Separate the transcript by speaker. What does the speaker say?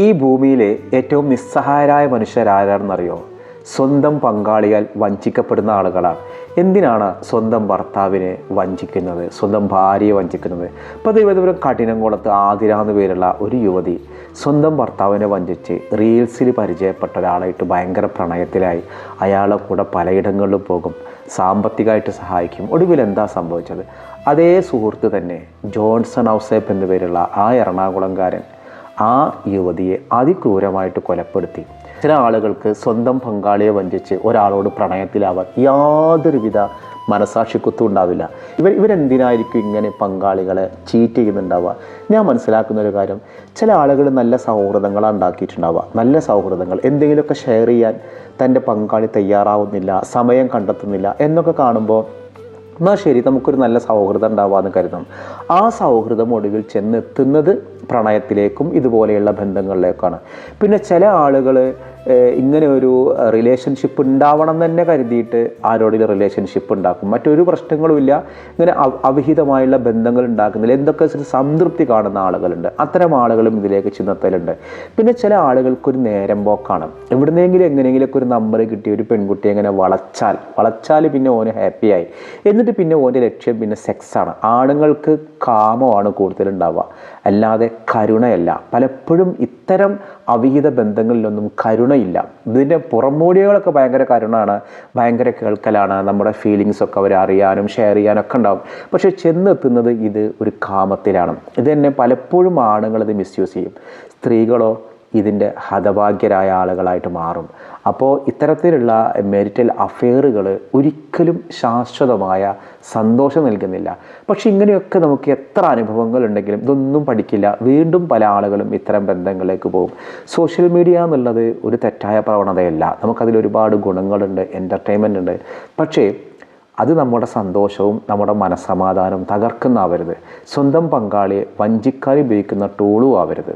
Speaker 1: ഈ ഭൂമിയിലെ ഏറ്റവും നിസ്സഹായരായ മനുഷ്യരാരെന്നറിയോ? സ്വന്തം പങ്കാളിയാൽ വഞ്ചിക്കപ്പെടുന്ന ആളുകളാണ്. എന്തിനാണ് സ്വന്തം ഭർത്താവിനെ വഞ്ചിക്കുന്നത്, സ്വന്തം ഭാര്യയെ വഞ്ചിക്കുന്നത്? ഇപ്പോൾ തിരുവനന്തപുരം കഠിനംകുളത്ത് ആതിര എന്ന് പേരുള്ള ഒരു യുവതി സ്വന്തം ഭർത്താവിനെ വഞ്ചിച്ച് റീൽസിൽ പരിചയപ്പെട്ട ഒരാളായിട്ട് ഭയങ്കര പ്രണയത്തിലായി. അയാളെ കൂടെ പലയിടങ്ങളിലും പോകും, സാമ്പത്തികമായിട്ട് സഹായിക്കും. ഒടുവിൽ എന്താ സംഭവിച്ചത്? അതേ സുഹൃത്ത് തന്നെ ജോൺസൺ ഔസേപ്പ് എന്നു പേരുള്ള ആ എറണാകുളംകാരൻ ആ യുവതിയെ അതിക്രൂരമായിട്ട് കൊലപ്പെടുത്തി. ചില ആളുകൾക്ക് സ്വന്തം പങ്കാളിയെ വഞ്ചിച്ച് ഒരാളോട് പ്രണയത്തിലാവാൻ യാതൊരുവിധ മനസാക്ഷിക്കുത്തും ഉണ്ടാവില്ല. ഇവരെന്തിനായിരിക്കും ഇങ്ങനെ പങ്കാളികളെ ചീറ്റ് ചെയ്യുന്നുണ്ടാവുക? ഞാൻ മനസ്സിലാക്കുന്ന ഒരു കാര്യം, ചില ആളുകൾ നല്ല സൗഹൃദങ്ങളാണ് ഉണ്ടാക്കിയിട്ടുണ്ടാവുക. നല്ല സൗഹൃദങ്ങൾ എന്തെങ്കിലുമൊക്കെ ഷെയർ ചെയ്യാൻ തൻ്റെ പങ്കാളി തയ്യാറാവുന്നില്ല, സമയം കണ്ടെത്തുന്നില്ല എന്നൊക്കെ കാണുമ്പോൾ എന്നാൽ ശരി, നമുക്കൊരു നല്ല സൗഹൃദം ഉണ്ടാവാമെന്ന് കരുതണം. ആ സൗഹൃദം ഒടുവിൽ ചെന്നെത്തുന്നത് പ്രണയത്തിലേക്കും ഇതുപോലെയുള്ള ബന്ധങ്ങളിലേക്കാണ്. പിന്നെ ചില ആളുകൾ ഇങ്ങനെ ഒരു റിലേഷൻഷിപ്പ് ഉണ്ടാവണം തന്നെ കരുതിയിട്ട് ആരോടെങ്കിലും റിലേഷൻഷിപ്പ് ഉണ്ടാക്കും. മറ്റൊരു പ്രശ്നങ്ങളുമില്ല, ഇങ്ങനെ അവിഹിതമായുള്ള ബന്ധങ്ങൾ ഉണ്ടാക്കുന്നില്ല, എന്തൊക്കെ സംതൃപ്തി കാണുന്ന ആളുകളുണ്ട്. അത്തരം ആളുകളും ഇതിലേക്ക് ചെന്നെത്തലുണ്ട്. പിന്നെ ചില ആളുകൾക്കൊരു നേരം പോക്കാണ്. എവിടുന്നെങ്കിലും എങ്ങനെയെങ്കിലുമൊക്കെ ഒരു നമ്പർ കിട്ടി ഒരു പെൺകുട്ടിയെ ഇങ്ങനെ വളച്ചാൽ പിന്നെ ഓന് ഹാപ്പിയായി. എന്നിട്ട് പിന്നെ ഓൻ്റെ ലക്ഷ്യം പിന്നെ സെക്സാണ്. ആണുങ്ങൾക്ക് കാമമാണ് കൂടുതലുണ്ടാവുക, അല്ലാതെ കരുണയല്ല. പലപ്പോഴും ഇത്തരം അവിഹിത ബന്ധങ്ങളിലൊന്നും കരുണയില്ല. ഇതിൻ്റെ പുറമോടികളൊക്കെ ഭയങ്കര കരുണയാണ്, ഭയങ്കര കേൾക്കലാണ്, നമ്മുടെ ഫീലിങ്സൊക്കെ അവർ അറിയാനും ഷെയർ ചെയ്യാനൊക്കെ ഉണ്ടാവും. പക്ഷേ ചെന്നെത്തുന്നത് ഇത് ഒരു കാമത്തിലാണ്. ഇത് തന്നെ പലപ്പോഴും ആണുങ്ങളിത് മിസ്യൂസ് ചെയ്യും. സ്ത്രീകളോ ഇതിൻ്റെ ഹതഭാഗ്യരായ ആളുകളായിട്ട് മാറും. അപ്പോൾ ഇത്തരത്തിലുള്ള മെരിറ്റൽ അഫെയറുകൾ ഒരിക്കലും ശാശ്വതമായ സന്തോഷം നൽകുന്നില്ല. പക്ഷെ ഇങ്ങനെയൊക്കെ നമുക്ക് എത്ര അനുഭവങ്ങൾ ഉണ്ടെങ്കിലും ഇതൊന്നും പഠിക്കില്ല. വീണ്ടും പല ആളുകളും ഇത്തരം ബന്ധങ്ങളിലേക്ക് പോകും. സോഷ്യൽ മീഡിയ എന്നുള്ളത് ഒരു തെറ്റായ പ്രവണതയല്ല. നമുക്കതിലൊരുപാട് ഗുണങ്ങളുണ്ട്, എൻ്റർടൈൻമെൻ്റ് ഉണ്ട്. പക്ഷേ അത് നമ്മുടെ സന്തോഷവും നമ്മുടെ മനസ്സമാധാനവും തകർക്കുന്നതാവരുത്. സ്വന്തം പങ്കാളിയെ വഞ്ചിക്കാൻ ഉപയോഗിക്കുന്ന ടൂളും ആവരുത്.